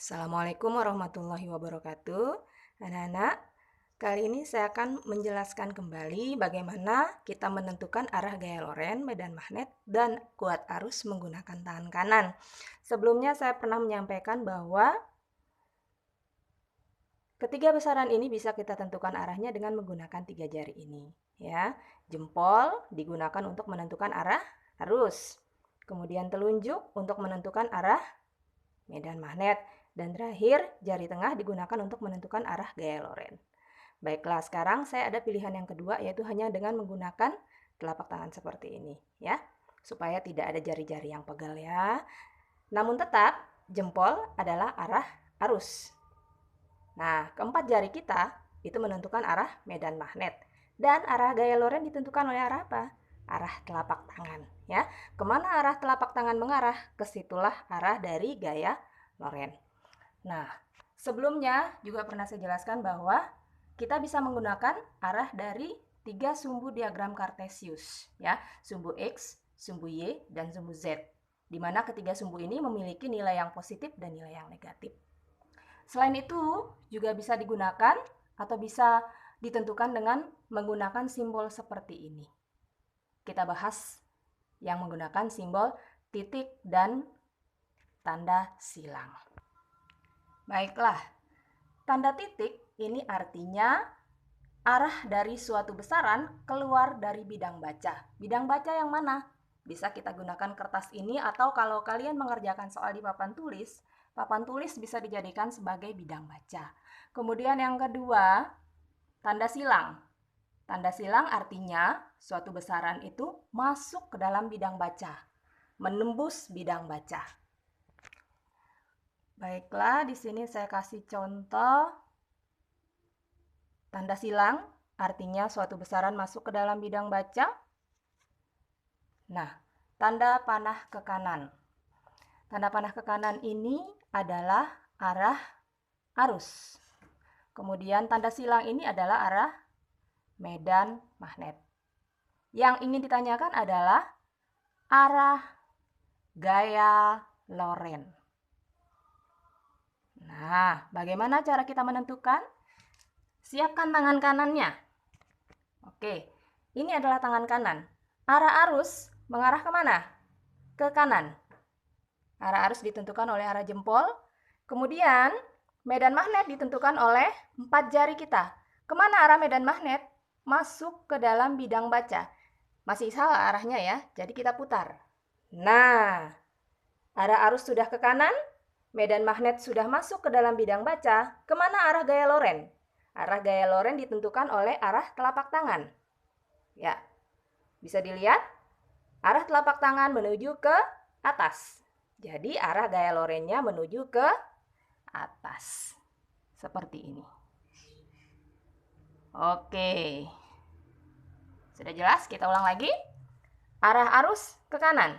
Assalamualaikum warahmatullahi wabarakatuh. Anak-anak, kali ini saya akan menjelaskan kembali bagaimana kita menentukan arah gaya loren, medan magnet, dan kuat arus menggunakan tangan kanan. Sebelumnya saya pernah menyampaikan bahwa ketiga besaran ini bisa kita tentukan arahnya dengan menggunakan 3 jari ini. Ya, jempol digunakan untuk menentukan arah arus. Kemudian telunjuk untuk menentukan arah medan magnet. Dan terakhir, jari tengah digunakan untuk menentukan arah gaya loren. Baiklah, sekarang saya ada pilihan yang kedua, yaitu hanya dengan menggunakan telapak tangan seperti ini, ya, supaya tidak ada jari-jari yang pegal ya. Namun tetap, jempol adalah arah arus. Nah, keempat jari kita itu menentukan arah medan magnet. Dan arah gaya loren ditentukan oleh arah apa? Arah telapak tangan, ya. Kemana arah telapak tangan mengarah? Kesitulah arah dari gaya loren. Nah, sebelumnya juga pernah saya jelaskan bahwa kita bisa menggunakan arah dari 3 sumbu diagram Kartesius, ya, sumbu X, sumbu Y, dan sumbu Z, di mana ketiga sumbu ini memiliki nilai yang positif dan nilai yang negatif. Selain itu, juga bisa digunakan atau bisa ditentukan dengan menggunakan simbol seperti ini. Kita bahas yang menggunakan simbol titik dan tanda silang. Baiklah, tanda titik ini artinya arah dari suatu besaran keluar dari bidang baca. Bidang baca yang mana? Bisa kita gunakan kertas ini atau kalau kalian mengerjakan soal di papan tulis bisa dijadikan sebagai bidang baca. Kemudian yang kedua, tanda silang. Tanda silang artinya suatu besaran itu masuk ke dalam bidang baca, menembus bidang baca. Baiklah, di sini saya kasih contoh. Tanda silang artinya suatu besaran masuk ke dalam bidang baca. Nah, tanda panah ke kanan. Tanda panah ke kanan ini adalah arah arus. Kemudian tanda silang ini adalah arah medan magnet. Yang ingin ditanyakan adalah arah gaya loren. Nah, bagaimana cara kita menentukan? Siapkan tangan kanannya. Oke, ini adalah tangan kanan. Arah arus mengarah kemana? Ke kanan. Arah arus ditentukan oleh arah jempol. Kemudian, medan magnet ditentukan oleh 4 jari kita. Kemana arah medan magnet? Masuk ke dalam bidang baca. Masih salah arahnya ya, jadi kita putar. Nah, arah arus sudah ke kanan. Medan magnet sudah masuk ke dalam bidang baca. Kemana arah gaya loren? Arah gaya loren ditentukan oleh arah telapak tangan. Ya, bisa dilihat arah telapak tangan menuju ke atas. Jadi arah gaya lorennya menuju ke atas. Seperti ini. Oke. Sudah jelas? Kita ulang lagi. Arah arus ke kanan.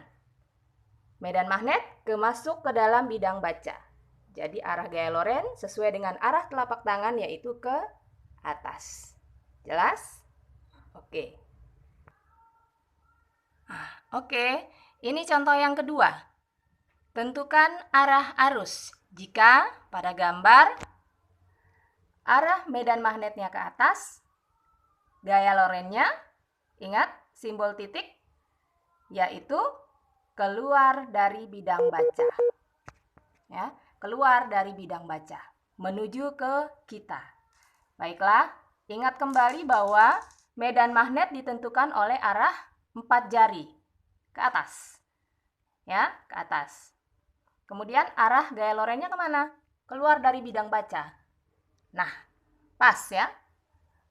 Medan magnet masuk ke dalam bidang baca. Jadi arah gaya loren sesuai dengan arah telapak tangan yaitu ke atas. Jelas? Oke. Oke, ini contoh yang kedua. Tentukan arah arus. Jika pada gambar arah medan magnetnya ke atas, gaya lorennya, ingat simbol titik, yaitu keluar dari bidang baca. Ya, keluar dari bidang baca, menuju ke kita. Baiklah, ingat kembali bahwa medan magnet ditentukan oleh arah 4 jari ke atas. Ya, ke atas. Kemudian arah gaya lorennya kemana? Keluar dari bidang baca. Nah, pas ya.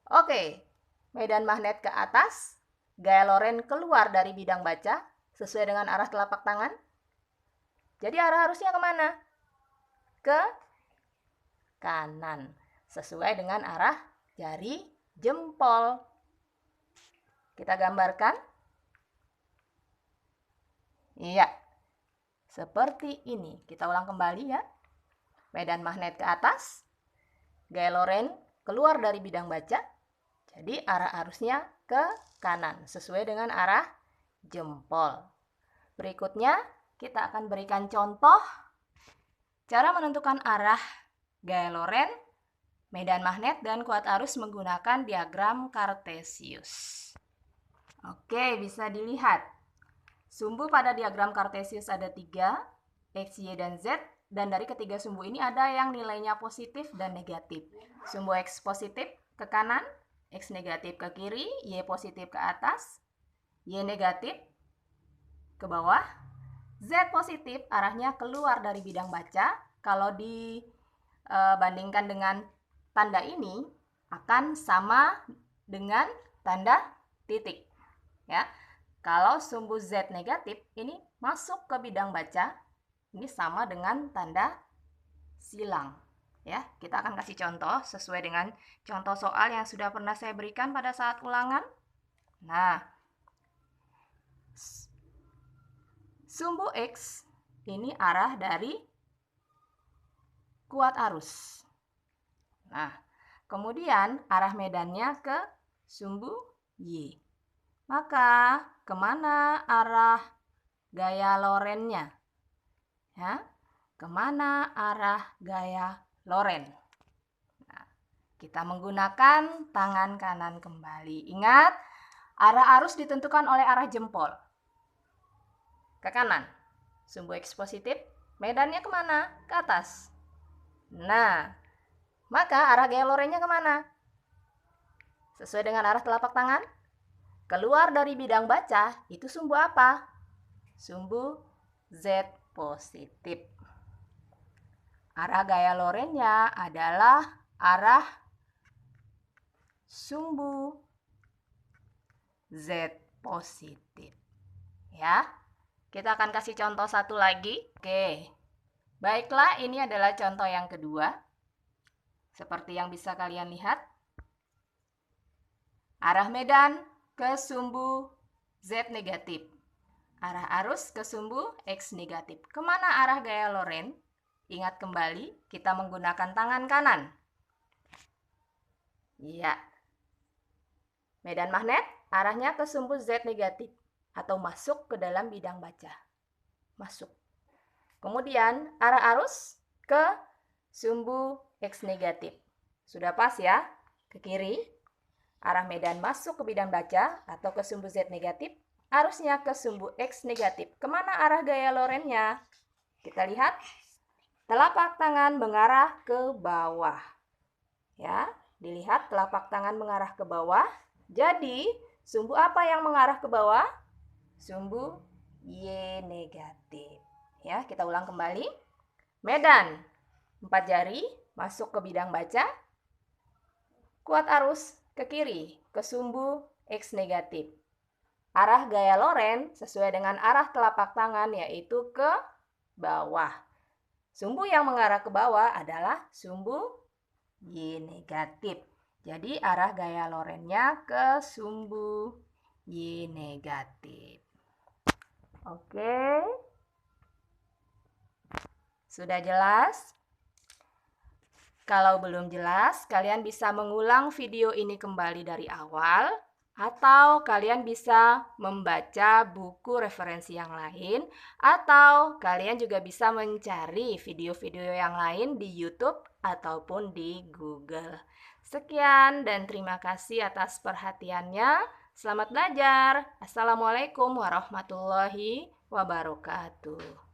Oke, medan magnet ke atas, gaya loren keluar dari bidang baca sesuai dengan arah telapak tangan. Jadi arah arusnya kemana? Ke kanan, sesuai dengan arah jari jempol. Kita gambarkan. Iya, seperti ini. Kita ulang kembali ya. Medan magnet ke atas, gaya loren keluar dari bidang baca. Jadi arah arusnya ke kanan, sesuai dengan arah jempol. Berikutnya, kita akan berikan contoh Cara menentukan arah gaya Loren, medan magnet, dan kuat arus menggunakan diagram Cartesius. Oke, bisa dilihat. Sumbu pada diagram Cartesius ada 3, X, Y, dan Z. Dan dari ketiga sumbu ini ada yang nilainya positif dan negatif. Sumbu X positif ke kanan, X negatif ke kiri, Y positif ke atas, Y negatif ke bawah, Z positif arahnya keluar dari bidang baca. Kalau dibandingkan dengan tanda ini akan sama dengan tanda titik. Ya, kalau sumbu Z negatif ini masuk ke bidang baca, ini sama dengan tanda silang. Ya, kita akan kasih contoh sesuai dengan contoh soal yang sudah pernah saya berikan pada saat ulangan. Nah, sumbu X ini arah dari kuat arus. Nah, kemudian arah medannya ke sumbu Y. Maka kemana arah gaya Lorennya? Ya, kemana arah gaya Loren? Nah, kita menggunakan tangan kanan kembali. Ingat, arah arus ditentukan oleh arah jempol. Ke kanan. Sumbu X positif, medannya kemana? Ke atas. Nah, maka arah gaya Lorennya kemana? Sesuai dengan arah telapak tangan. Keluar dari bidang baca, itu sumbu apa? Sumbu Z positif. Arah gaya Lorennya adalah arah sumbu Z positif. Ya, kita akan kasih contoh satu lagi. Oke, baiklah, ini adalah contoh yang kedua. Seperti yang bisa kalian lihat, arah medan ke sumbu Z negatif. Arah arus ke sumbu X negatif. Kemana arah gaya Loren? Ingat kembali, kita menggunakan tangan kanan. Iya. Medan magnet arahnya ke sumbu Z negatif atau masuk ke dalam bidang baca. Masuk. Kemudian arah arus ke sumbu X negatif. Sudah pas ya? Ke kiri. Arah medan masuk ke bidang baca atau ke sumbu Z negatif. Arusnya ke sumbu X negatif. Kemana arah gaya Lorennya? Kita lihat. Telapak tangan mengarah ke bawah. Ya, dilihat telapak tangan mengarah ke bawah. Jadi, sumbu apa yang mengarah ke bawah? Sumbu Y negatif. Ya, kita ulang kembali. Medan 4 jari masuk ke bidang baca. Kuat arus ke kiri, ke sumbu X negatif. Arah gaya Loren sesuai dengan arah telapak tangan yaitu ke bawah. Sumbu yang mengarah ke bawah adalah sumbu Y negatif. Jadi arah gaya Lorennya ke sumbu Y negatif. Oke. Sudah jelas? Kalau belum jelas, kalian bisa mengulang video ini kembali dari awal. Atau kalian bisa membaca buku referensi yang lain, atau kalian juga bisa mencari video-video yang lain di YouTube ataupun di Google. Sekian dan terima kasih atas perhatiannya. Selamat belajar. Assalamualaikum warahmatullahi wabarakatuh.